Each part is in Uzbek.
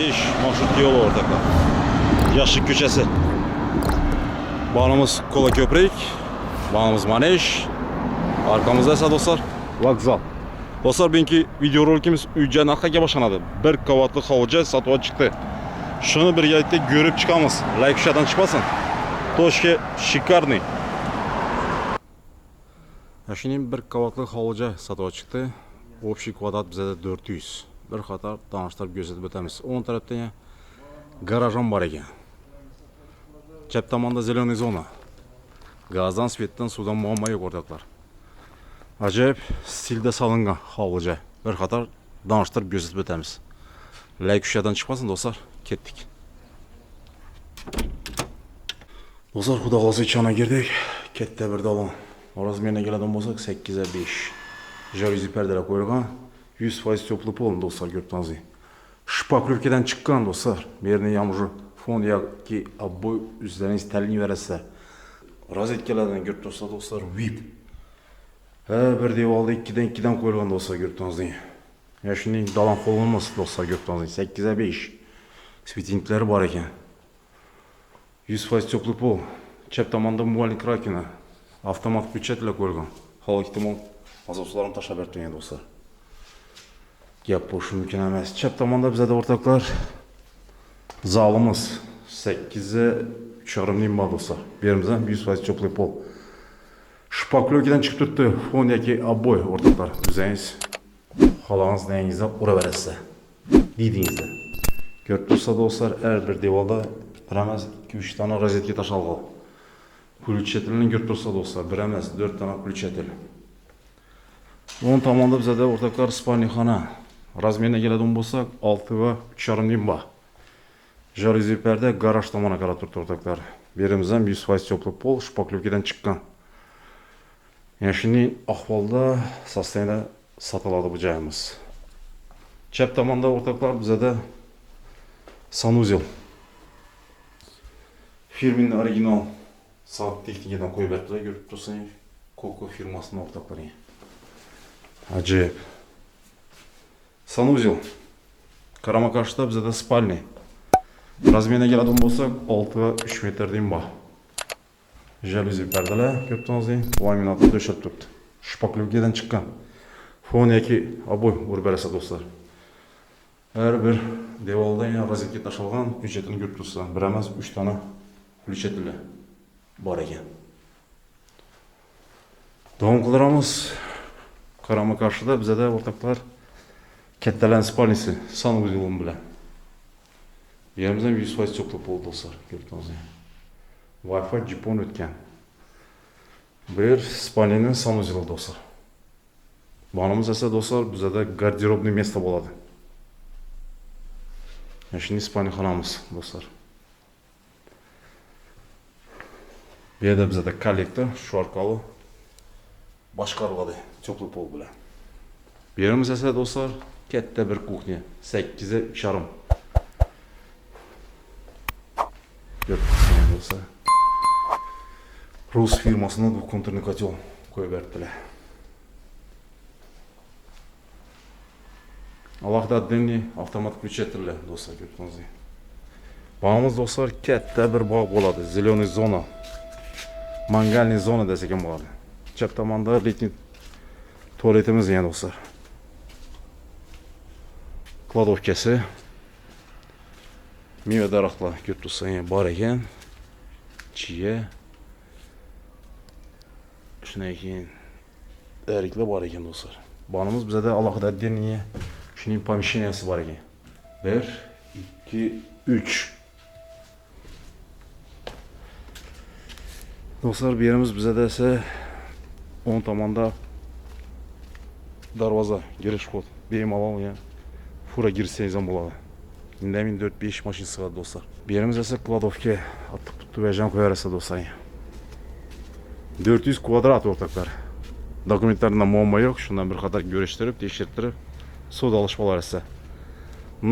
8 marşrut yolu ortaklar. Yaşık köçesi. Bağımız Kola Köprük. Bağımız Maneş. Arkamızda ise dostlar vokzal. Dostlar benimki video rolikimiz uycan arkaga başlanadı. Bir qavatlı hovuca satışa çıktı. Şunu birlikte görüp çıkamız. Like şadan çıkmasın. Toşke şikarный. Şimdi bir qavatlı hovuca satışa çıktı. Общий kvadrat bize 400. Bir qator tanıştırıp gösterib o'tamiz. O'ng tarafda yana garajım var ekan. Chap tomonda zeleный zona. Gazdan, svetdan, suvdan muammo yo'q o'rtoqlar. Ajoyib stilda solingan hovlicha. Bir qator tanıştırıp gösterib o'tamiz. Like uşadan chiqmasin do'stlar. Ketdik. Do'stlar, xudo xolasa ichona girdik. Katta bir dalon. Razmerine keladigan bo'lsak 8/5. Jaluzi perdeler qo'yilgan. 100% teplый pol do'stlar, ko'rdingizmi? Shpaklevkadan chiqqan do'stlar. Bu yerni ham уже fon yoki обой üzeriniz talini verasizlar. Rozetkalardan ko'rdingizlar do'stlar, VIP. Bir devorda 2dan qo'yilgan do'stlar, ko'rdingizmi? Ya shuning dalon qo'llanmasi do'stlar, ko'rdingizmi? 8/5. Svetiniklari bor ekan. 100% teplый pol. Chap tomonda muallin rakina. Avtomat ключатель qo'yilgan. Hol azoslarını taşa bertmeyin dostlar. Gap boşu mümkün emas. Chap tomonda bizde ortaklar zalımız 8/3,5 bor dostlar. Berimizden 100% teplый pol. Shpaklevkadan chiqib turibdi. Fon yoki обой ortaklar. O'zingiz xohlagangiz dengizda ura berasizlar. Dedingizda. Ko'rib tursa dostlar, har bir devorda bir emas 2-3 tane rozetka tashalgan. Ключателini ko'rib tursa dostlar, bir emas 4 tane ключатель. O'ng tomonda bizde o'rtoqlar spalnixona. Razmerine keladigan bo'lsak 6/3,5 bor. Jaluzi perde garaj tomona qarab turibdi o'rtoqlar. Berimizdan 100% teplый pol, shpaklevkadan chiqqan. Yani şimdi ahvolda sostoyanida sotiladi bu joyimiz. Chap tomonda o'rtoqlar bizde sanuzel. Firmenный original soat texnikadan qo'yib beribdilar, ko'rib tursangiz. Koko firmasının o'rtoqlari. Acayip. Санузел. Qarama-qarshida bizde spальный. Razmerine keladigan bo'lsak 6/3 metrdan bor. Jaluzi perdeler ko'rdingizmi? Laminatni döşab turibdi. Shpaklevkadan chiqqan. Fon yoki обой urib berasa do'stlar. Har bir devorda yana rozetka tashalgan, ключателini ko'rib turibsizlar. Bir emas 3 tane ключатель bor ekan. Davom qilamiz. Qarama-qarshida bizde o'rtoqlar kattalan spalnisi sanuzelum bilan. Yerimizdan 100% teplый pol do'stlar, ko'rdingizmi? Wi-Fi jipon o'tgan. Bir spalnining sanuzeli do'stlar. Bonimiz esa do'stlar bizda garderobniy место bo'ladi. Shuni spalnixonamiz do'stlar. Bu yerda bizda kollektor shu orqali boshqariladi teplый pol bilan. Bu yerimiz esa do'stlar katta bir kuxnya 8/3,5. Ko'rdingizmi do'stlar? Rus firmasının двухконтурный котел qo'yib berdilar. Alohida отдельный avtomat ключатель do'stlar, ko'rdingizmi? Bog'imiz do'stlar katta bir bog' bo'ladi. Zeleный zona. Mangalniy zona desak ham bo'ladi. Chap tomonda letniy tualetimiz yana do'stlar. Kladovkasi. Meva daraxtlar ko'rib tursangiz bor ekan. Chiya. Shundan keyin eriklar bor ekan do'stlar. Bonimiz bizda alohida отдельный shuning помещенияsi bor ekan. 1 2 3. Do'stlar, bu yerimiz bizda esa o'ng tomonda darvoza, girish xod. Bemalol ya. Fura girsangiz ham bo'ladi. Indamin 4-5 mashin sig'adi do'stlar. Bu yerimiz esa kladovka, attiq putni vajan qo'yarasiz do'stlar. 400 kvadrat o'rtoqlar. Dokumentlarida muammo yo'q, shundan bir qator ko'rishtirib, tekshirtirib, sud olish bo'larasiz.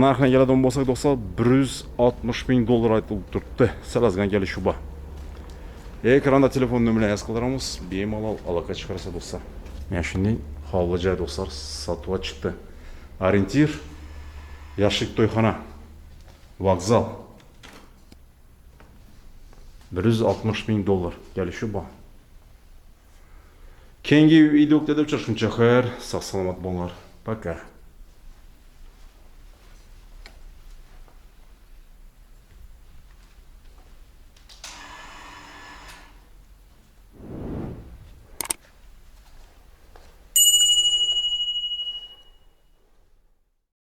Narxga keladigan bo'lsak do'stlar, $160,000 aytilib turibdi. Sizlarga kelishuv bor. Ekranda telefon nomerini yozib qo'yamiz. Bemalol aloqa chiqarsa do'stlar. Mana shunday hovli joy do'stlar sotuvga chiqdi. Orientir Yaşık to'yxona. Vokzal. $160,000 kelişi bu. Keyingi videoda uchrashguncha xayr, sog' salomat bo'linglar. Пока.